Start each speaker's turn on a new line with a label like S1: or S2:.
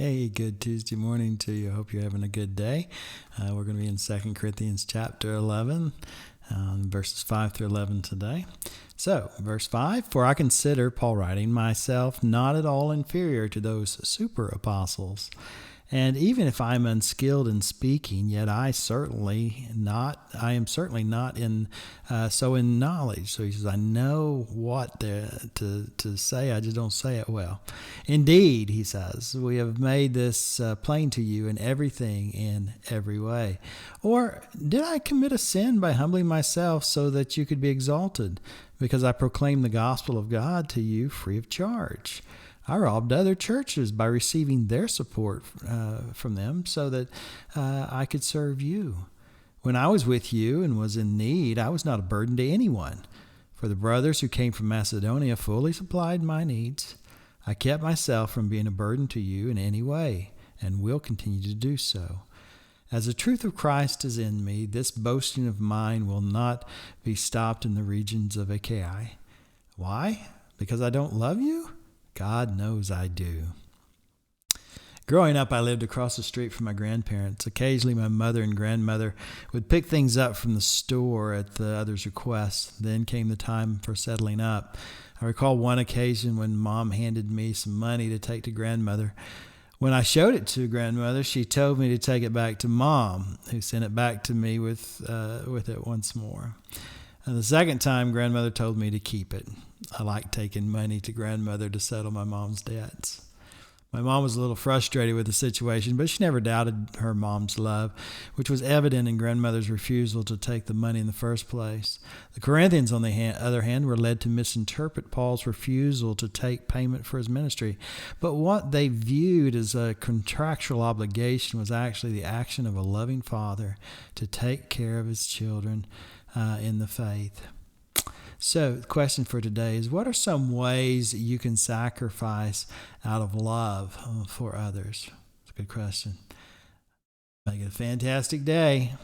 S1: Hey, good Tuesday morning to you. I hope you're having a good day. We're going to be in 2 Corinthians chapter 11, verses 5 through 11 today. So, verse 5, "For I consider," Paul writing, "myself not at all inferior to those super apostles. And even if I am unskilled in speaking, yet I am certainly not in in knowledge." So he says, I know what to say, I just don't say it well. "Indeed," he says, "we have made this plain to you in everything, in every way. Or did I commit a sin by humbling myself so that you could be exalted, because I proclaim the gospel of God to you free of charge? I robbed other churches by receiving their support from them so that I could serve you. When I was with you and was in need, I was not a burden to anyone, for the brothers who came from Macedonia fully supplied my needs. I kept myself from being a burden to you in any way, and will continue to do so. As the truth of Christ is in me, this boasting of mine will not be stopped in the regions of Achaia. Why? Because I don't love you? God knows I do." Growing up, I lived across the street from my grandparents. Occasionally, my mother and grandmother would pick things up from the store at the other's request. Then came the time for settling up. I recall one occasion when Mom handed me some money to take to grandmother. When I showed it to grandmother, she told me to take it back to Mom, who sent it back to me with it once more. And the second time, grandmother told me to keep it. I liked taking money to grandmother to settle my mom's debts. My mom was a little frustrated with the situation, but she never doubted her mom's love, which was evident in grandmother's refusal to take the money in the first place. The Corinthians, on the other hand, were led to misinterpret Paul's refusal to take payment for his ministry. But what they viewed as a contractual obligation was actually the action of a loving father to take care of his children in the faith. So the question for today is, what are some ways you can sacrifice out of love for others? It's a good question. Make it a fantastic day.